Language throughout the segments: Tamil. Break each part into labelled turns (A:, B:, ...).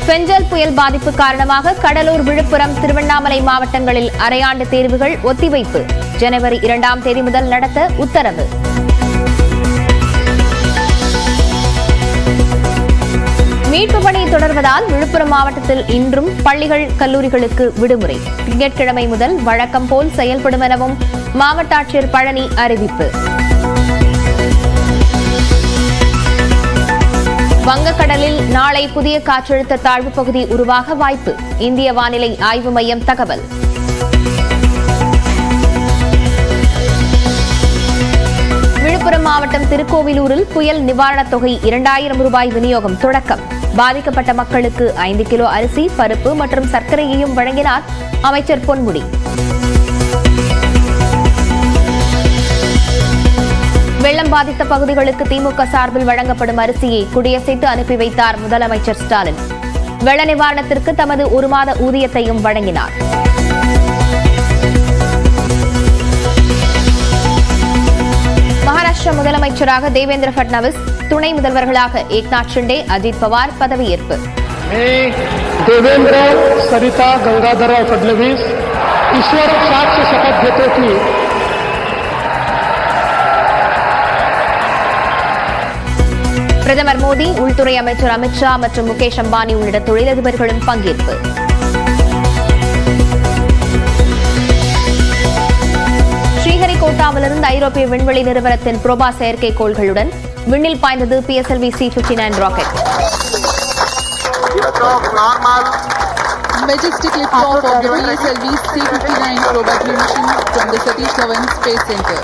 A: பெஞ்சல் புயல் பாதிப்பு காரணமாக கடலூர், விழுப்புரம், திருவண்ணாமலை மாவட்டங்களில் அரையாண்டு தேர்வுகள் ஒத்திவைப்பு. ஜனவரி 2ஆம் தேதி முதல் நடத்த உத்தரவு. மீட்பு பணி தொடர்வதால் விழுப்புரம் மாவட்டத்தில் இன்றும் பள்ளிகள், கல்லூரிகளுக்கு விடுமுறை. திங்கட்கிழமை முதல் வழக்கம் போல் செயல்படும் எனவும் மாவட்ட ஆட்சியர் பழனி அறிவிப்பு. வங்கக்கடலில் நாளை புதிய காற்றழுத்த தாழ்வு பகுதி உருவாக வாய்ப்பு. இந்திய வானிலை ஆய்வு மையம் தகவல். விழுப்புரம் மாவட்டம் திருக்கோவிலூரில் புயல் நிவாரணத் தொகை 2000 ரூபாய் விநியோகம் தொடக்கம். பாதிக்கப்பட்ட மக்களுக்கு 5 கிலோ அரிசி, பருப்பு மற்றும் சர்க்கரையையும் வழங்கினார் அமைச்சர் பொன்முடி. வெள்ளம் பாதித்த பகுதிகளுக்கு திமுக சார்பில் வழங்கப்படும் அரிசியை கொடியசைத்து அனுப்பி வைத்தார் முதலமைச்சர் ஸ்டாலின். வெள்ள நிவாரணத்திற்கு தமது 1 மாத ஊதியத்தையும் வழங்கினார். மகாராஷ்டிரா முதலமைச்சராக தேவேந்திர பட்னாவிஸ், துணை முதல்வர்களாக ஏக்நாத் ஷிண்டே, அஜித் பவார் பதவியேற்பு.
B: देवेंद्र, सरिता, गंगाधरराव फडणवीस ईश्वर साक्ष शपथ घेतो की
A: பிரதமர் மோடி, உள்துறை அமைச்சர் அமித்ஷா மற்றும் முகேஷ் அம்பானி உள்ளிட்ட தொழிலதிபர்களும் பங்கேற்பு. ஸ்ரீஹரிகோட்டாவிலிருந்து ஐரோப்பிய விண்வெளி நிறுவனத்தின் புரோபா செயற்கைக்கோள்களுடன் விண்ணில் பாய்ந்தது PSLV C-59 rocket.
C: Majestic liftoff of the PSLV C-59 Probability mission from the Satish Dhawan Space Center.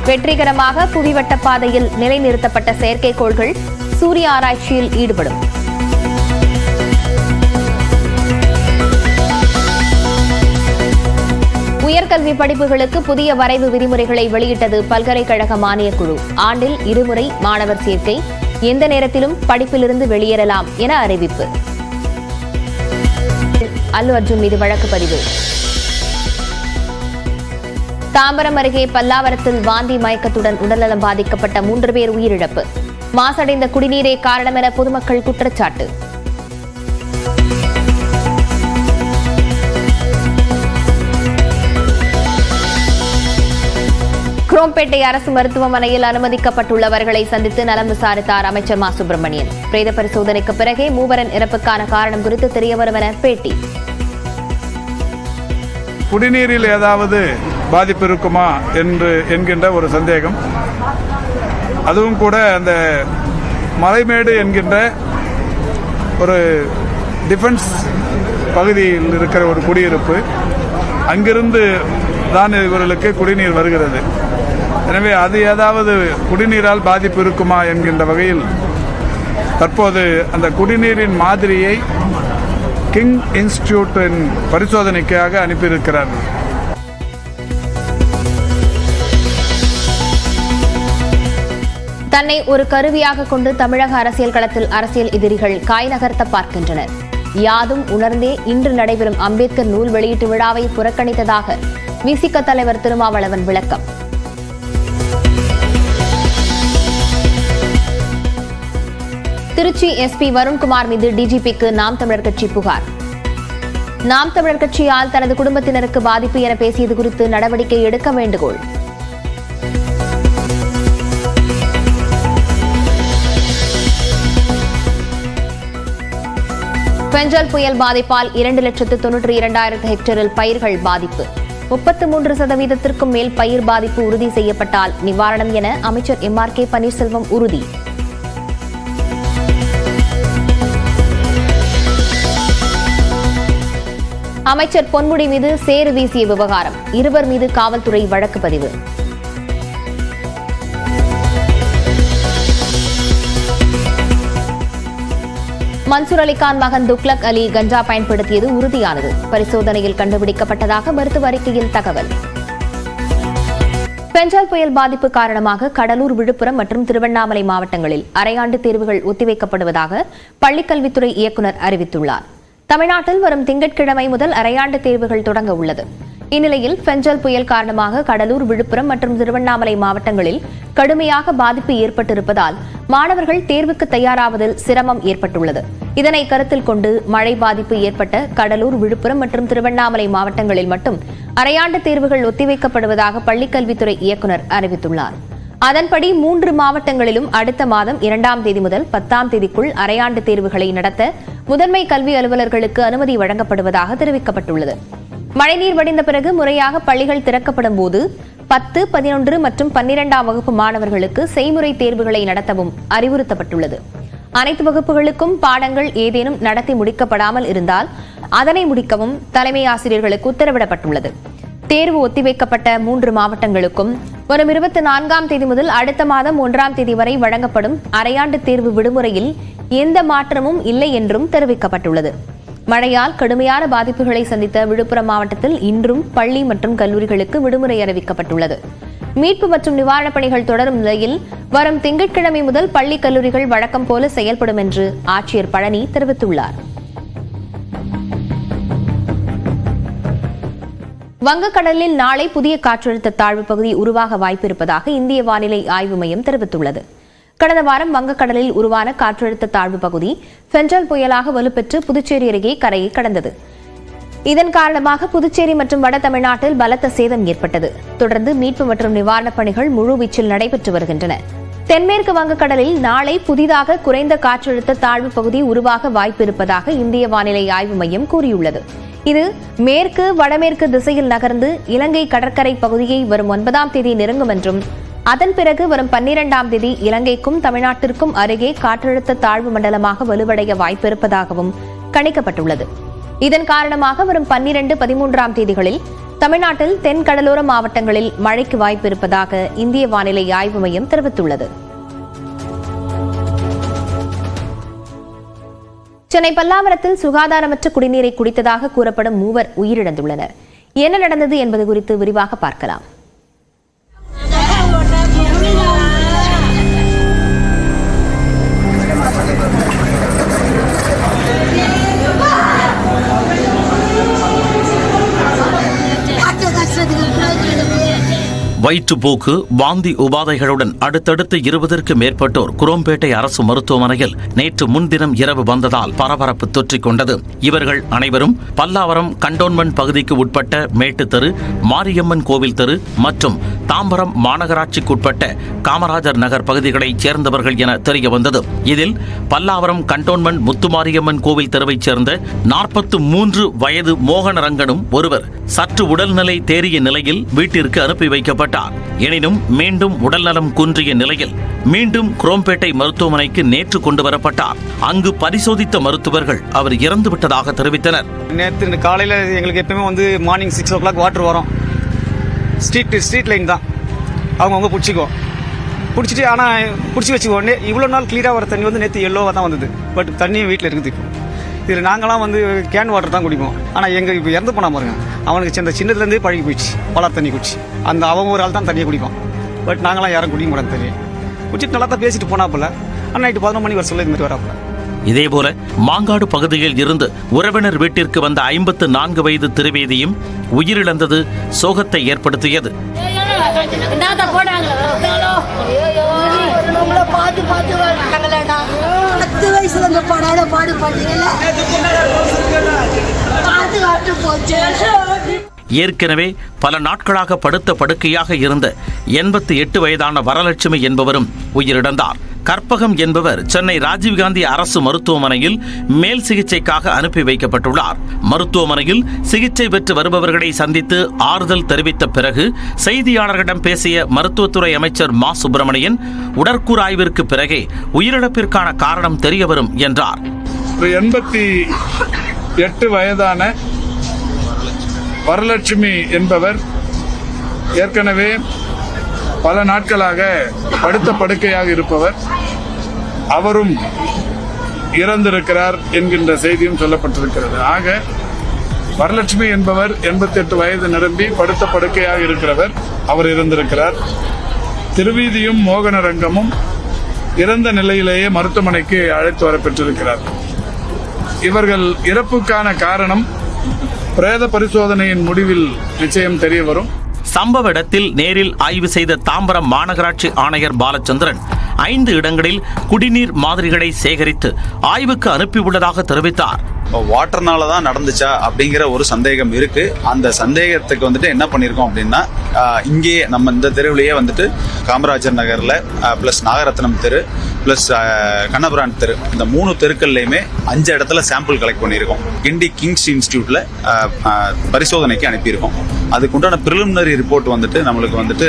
A: வெற்றிகரமாக புவிவட்ட பாதையில் நிலைநிறுத்தப்பட்ட செயற்கைக்கோள்கள் சூரிய ஆராய்ச்சியில் ஈடுபடும். உயர்கல்வி படிப்புகளுக்கு புதிய வரைவு விதிமுறைகளை வெளியிட்டது பல்கலைக்கழக மானியக் குழு. ஆண்டில் 2 முறை மாணவர் சேர்க்கை, எந்த நேரத்திலும் படிப்பிலிருந்து வெளியேறலாம் என அறிவிப்பு. அல்லு அர்ஜுன் மீது வழக்கு பதிவு. தாம்பரம் அருகே பல்லாவரத்தில் வாந்தி மயக்கத்துடன் உடல்நலம் பாதிக்கப்பட்ட 3 பேர் உயிரிழப்பு. மாசடைந்த குடிநீரே காரணம் என பொதுமக்கள் குற்றச்சாட்டு. குரோம்பேட்டை அரசு மருத்துவமனையில் அனுமதிக்கப்பட்டுள்ளவர்களை சந்தித்து நலம் விசாரித்தார் அமைச்சர் மா சுப்பிரமணியன். பிரேத பரிசோதனைக்கு பிறகே மூவரின் இறப்புக்கான காரணம் குறித்து தெரியவரும் என பேட்டி.
D: குடிநீரில் ஏதாவது பாதிப்பு இருக்குமா என்கின்ற ஒரு சந்தேகம். அதுவும் கூட அந்த மலைமேடு என்கின்ற ஒரு டிஃபென்ஸ் பகுதியில் இருக்கிற ஒரு குடியிருப்பு, அங்கிருந்து தான் இவர்களுக்கு குடிநீர் வருகிறது. எனவே அது ஏதாவது குடிநீரால் பாதிப்பு இருக்குமா என்கின்ற வகையில் தற்போது அந்த குடிநீரின் மாதிரியை கிங் இன்ஸ்டிடியூட்டின் பரிசோதனைக்காக அனுப்பியிருக்கிறார்கள்.
A: தன்னை ஒரு கருவியாக கொண்டு தமிழக அரசியல் களத்தில் அரசியல் எதிரிகள் காய் நகர்த்த பார்க்கின்றனர். யாதும் உணர்ந்தே இன்று நடைபெறும் அம்பேத்கர் நூல் வெளியீட்டு விழாவை புறக்கணித்ததாக விசிக தலைவர் திருமாவளவன் விளக்கம். திருச்சி SP வருண்குமார் மீது DGPக்கு நாம் தமிழர் கட்சி புகார். நாம் தமிழர் கட்சியால் தனது குடும்பத்தினருக்கு பாதிப்பு என பேசியது குறித்து நடவடிக்கை எடுக்க வேண்டுகோள். பெஞ்சல் புயல் பாதிப்பால் 2,92,200 ஹெக்டேரில் பயிர்கள் பாதிப்பு. 33% மேல் பயிர் பாதிப்பு உறுதி செய்யப்பட்டால் நிவாரணம் என அமைச்சர் MRK பன்னீர்செல்வம் உறுதி. அமைச்சர் பொன்முடி மீது சேறு வீசிய விவகாரம், 2 மீது காவல்துறை வழக்கு பதிவு. மன்சூர் அலிகான் மகன் துக்ளக் அலி கஞ்சா பயன்படுத்தியது உறுதியானது. பரிசோதனையில் கண்டுபிடிக்கப்பட்டதாக மருத்துவ அறிக்கையில் தகவல். பெஞ்சல் புயல் பாதிப்பு காரணமாக கடலூர், விழுப்புரம் மற்றும் திருவண்ணாமலை மாவட்டங்களில் அரையாண்டு தேர்வுகள் ஒத்திவைக்கப்படுவதாக பள்ளிக்கல்வித்துறை இயக்குநர் அறிவித்துள்ளார். தமிழ்நாட்டில் வரும் திங்கட்கிழமை முதல் அரையாண்டு தேர்வுகள் தொடங்க உள்ளது. இந்நிலையில் பெஞ்சல் புயல் காரணமாக கடலூர், விழுப்புரம் மற்றும் திருவண்ணாமலை மாவட்டங்களில் கடுமையாக பாதிப்பு ஏற்பட்டிருப்பதால் மாணவர்கள் தேர்வுக்கு தயாராவதில் சிரமம் ஏற்பட்டுள்ளது. இதனை கருத்தில் கொண்டு மழை பாதிப்பு ஏற்பட்ட கடலூர், விழுப்புரம் மற்றும் திருவண்ணாமலை மாவட்டங்களில் மட்டும் அரையாண்டு தேர்வுகள் ஒத்திவைக்கப்படுவதாக பள்ளிக்கல்வித்துறை இயக்குநர் அறிவித்துள்ளார். அதன்படி 3 மாவட்டங்களிலும் அடுத்த மாதம் 2ஆம் தேதி முதல் 10ஆம் தேதிக்குள் அரையாண்டு தேர்வுகளை நடத்த முதன்மை கல்வி அலுவலர்களுக்கு அனுமதி வழங்கப்படுவதாக தெரிவிக்கப்பட்டுள்ளது. மழைநீர் வடிந்த பிறகு முறையாக பள்ளிகள் திறக்கப்படும் போது 10, 11 மற்றும் 12ஆம் வகுப்பு மாணவர்களுக்கு செய்முறை தேர்வுகளை நடத்தவும் அறிவுறுத்தப்பட்டுள்ளது. அனைத்து வகுப்புகளுக்கும் பாடங்கள் ஏதேனும் நடத்தி முடிக்கப்படாமல் இருந்தால் அதனை முடிக்கவும் தலைமை ஆசிரியர்களுக்கு உத்தரவிடப்பட்டுள்ளது. தேர்வு ஒத்திவைக்கப்பட்ட 3 மாவட்டங்களுக்கும் வரும் 24ஆம் தேதி முதல் அடுத்த மாதம் 1ஆம் தேதி வரை வழங்கப்படும் அரையாண்டு தேர்வு விடுமுறையில் எந்த மாற்றமும் இல்லை என்றும் தெரிவிக்கப்பட்டுள்ளது. மழையால் கடுமையான பாதிப்புகளை சந்தித்த விழுப்புரம் மாவட்டத்தில் இன்றும் பள்ளி மற்றும் கல்லூரிகளுக்கு விடுமுறை அறிவிக்கப்பட்டுள்ளது. மீட்பு மற்றும் நிவாரணப் பணிகள் தொடரும் நிலையில் வரும் திங்கட்கிழமை முதல் பள்ளி, கல்லூரிகள் வழக்கம் போல செயல்படும் என்று ஆட்சியர் பழனி தெரிவித்துள்ளார். வங்கக்கடலில் நாளை புதிய காற்றழுத்த தாழ்வு பகுதி உருவாக வாய்ப்பிருப்பதாக இந்திய வானிலை ஆய்வு மையம் தெரிவித்துள்ளது. கடந்த வாரம் வங்கக்கடலில் உருவான காற்றழுத்த தாழ்வு பகுதி பெஞ்சல் புயலாக வலுப்பெற்று புதுச்சேரி அருகே கரையை கடந்தது. இதன் காரணமாக புதுச்சேரி மற்றும் வட தமிழ்நாட்டில் பலத்த சேதம் ஏற்பட்டது. தொடர்ந்து மீட்பு மற்றும் நிவாரணப் பணிகள் முழுவீச்சில் நடைபெற்று வருகின்றன. தென்மேற்கு வங்கக்கடலில் நாளை புதிதாக குறைந்த காற்றழுத்த தாழ்வு பகுதி உருவாக வாய்ப்பிருப்பதாக இந்திய வானிலை ஆய்வு மையம் கூறியுள்ளது. இது மேற்கு, வடமேற்கு திசையில் நகர்ந்து இலங்கை கடற்கரை பகுதியை வரும் 9ஆம் தேதி நெருங்கும் என்றும் அதன் பிறகு வரும் 12ஆம் தேதி இலங்கைக்கும் தமிழ்நாட்டிற்கும் அருகே காற்றழுத்த தாழ்வு மண்டலமாக வலுவடைய வாய்ப்பிருப்பதாகவும் கணிக்கப்பட்டுள்ளது. இதன் காரணமாக வரும் 12, 13ஆம் தேதிகளில் தமிழ்நாட்டில் தென் கடலோர மாவட்டங்களில் மழைக்கு வாய்ப்பிருப்பதாக இந்திய வானிலை ஆய்வு மையம் தெரிவித்துள்ளது. சென்னை பல்லாவரத்தில் சுகாதாரமற்ற குடிநீரை குடித்ததாக கூறப்படும் 3 உயிரிழந்துள்ளனர். என்ன நடந்தது என்பது குறித்து விரிவாக பார்க்கலாம்.
E: வயிற்றுப்போக்கு, வாந்தி உபாதைகளுடன் அடுத்தடுத்து 20ற்கு மேற்பட்டோர் குரோம்பேட்டை அரசு மருத்துவமனையில் நேற்று முன்தினம் இரவு வந்ததால் பரபரப்பு தொற்றிக் கொண்டது. இவர்கள் அனைவரும் பல்லாவரம் கண்டோன்மெண்ட் பகுதிக்கு உட்பட்ட மேட்டுத்தெரு, மாரியம்மன் கோவில் தெரு மற்றும் தாம்பரம் மாநகராட்சிக்குட்பட்ட காமராஜர் நகர் பகுதிகளைச் சேர்ந்தவர்கள் என தெரியவந்தது. இதில் பல்லாவரம் கண்டோன்மெண்ட் முத்துமாரியம்மன் கோவில் தெருவைச் சேர்ந்த 43 வயது மோகனரங்கனும் ஒருவர் சற்று உடல்நிலை தேறிய நிலையில் வீட்டிற்கு அனுப்பி வைக்கப்பட்டார். எனினும் மீண்டும் உடல்நலம் குன்றிய நிலையில் மீண்டும் குரோம்பேட்டை மருத்துவமனைக்கு நேற்று கொண்டு வரப்பட்டார். அங்கு பரிசோதித்த மருத்துவர்கள் அவர் இறந்துவிட்டதாக தெரிவித்தனர்.
F: நேற்று காலையில் எங்களுக்கு எப்பவுமே மார்னிங் 6 o'clock வாட்டர் வரும். ஸ்ட்ரீட் லைன் தான் அவங்க பிடிச்சிக்குவோம். பிடிச்சிட்டு ஆனால் பிடிச்சி வச்சுக்கோண்டே இவ்வளோ நாள் கிளியராக வர தண்ணி நேற்று எல்லோவாக தான் வந்தது. பட் தண்ணியும் வீட்டில் இருக்குது. இதில் நாங்களாம் கேன் வாட்டர் தான் குடிப்போம். ஆனால் எங்கள் இப்போ இறந்து போனா பாருங்க, அவனுக்கு சின்னதுலேருந்தே பழகி போயிடுச்சு பலர் தண்ணி குடிச்சு. அவங்க ஒரு ஆள் தான் தண்ணியை குடிப்போம். பட் நாங்களாம் யாரும் குடிக்க மாட்டோம். தண்ணியை குடிச்சிட்டு நல்லா தான் பேசிட்டு போனாப்புல. ஆனால் நைட்டு 11 மணி வர சொல்ல இது மாதிரி வராப்புல.
E: இதேபோல மாங்காடு பகுதியில் இருந்து உறவினர் வீட்டிற்கு வந்த 54 வயது திருவேதியும் உயிரிழந்தது சோகத்தை ஏற்படுத்தியது. ஏற்கனவே பல நாட்களாக படுத்த படுக்கையாக இருந்த 88 வயதான வரலட்சுமி என்பவரும் உயிரிழந்தார். கற்பகம் என்பவர் சென்னை ராஜீவ்காந்தி அரசு மருத்துவமனையில் மேல் சிகிச்சைக்காக அனுப்பி வைக்கப்பட்டுள்ளார். மருத்துவமனையில் சிகிச்சை பெற்று வருபவர்களை சந்தித்து ஆறுதல் தெரிவித்த பிறகு செய்தியாளர்களிடம் பேசிய மருத்துவத்துறை அமைச்சர் மா சுப்பிரமணியன், உடற்கூறாய்விற்கு பிறகே உயிரிழப்பிற்கான காரணம் தெரியவரும் என்றார்.
D: 88 வயதான வரலட்சுமி என்பவர் ஏற்கனவே பல நாட்களாக படுத்த படுக்கையாக இருப்பவர். அவரும் இறந்திருக்கிறார் என்கின்ற செய்தியும் சொல்லப்பட்டிருக்கிறது. ஆக வரலட்சுமி என்பவர் 88 வயது நிரம்பி படுத்த படுக்கையாக இருக்கிறவர். அவர் இறந்திருக்கிறார். திருவீதியும் மோகனரங்கமும் இறந்த நிலையிலேயே மருத்துவமனைக்கு அழைத்து வரப்பெற்றிருக்கிறார். இவர்கள் இறப்புக்கான காரணம் பிரேத பரிசோதனையின் முடிவில் நிச்சயம் தெரிய வரும்.
E: சம்பவ இடத்தில் நேரில் ஆய்வு செய்த தாம்பரம் மாநகராட்சி ஆணையர் பாலச்சந்திரன் 5 இடங்களில் குடிநீர் மாதிரிகளை சேகரித்து ஆய்வுக்கு அனுப்பியுள்ளதாக தெரிவித்தார்.
G: வாட்டர்னால தான் நடந்துச்சா அப்படிங்கிற ஒரு சந்தேகம் இருக்கு. அந்த சந்தேகத்துக்கு வந்துட்டு என்ன பண்ணியிருக்கோம் அப்படின்னா, இங்கேயே நம்ம இந்த தெருவிலேயே வந்துட்டு காமராஜர் நகர்ல பிளஸ் நாகரத்னம் தெரு பிளஸ் கண்ணபுரான் தெரு, இந்த 3 தெருக்கள்லையுமே 5 இடத்துல சாம்பிள் கலெக்ட் பண்ணியிருக்கோம். கிண்டி கிங்ஸ் இன்ஸ்டிடியூட்ல பரிசோதனைக்கு அனுப்பியிருக்கோம். அதுக்குண்டான பிரிலிமினரி ரிப்போர்ட் வந்துட்டு நம்மளுக்கு வந்துட்டு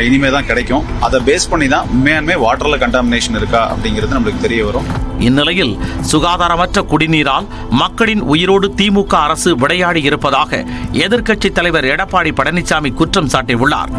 G: இனிமே தான் கிடைக்கும். அதை பேஸ் பண்ணி தான் உண்மையாலுமே வாட்டர்ல கண்டாமினேஷன் இருக்கா அப்படிங்கிறது நம்மளுக்கு தெரிய வரும்.
E: இந்நிலையில் சுகாதாரமற்ற குடிநீரால் மக்களின் உயிரோடு திமுக அரசு விளையாடி இருப்பதாக எதிர்க்கட்சித் தலைவர் எடப்பாடி பழனிசாமி குற்றம் சாட்டியுள்ளார்.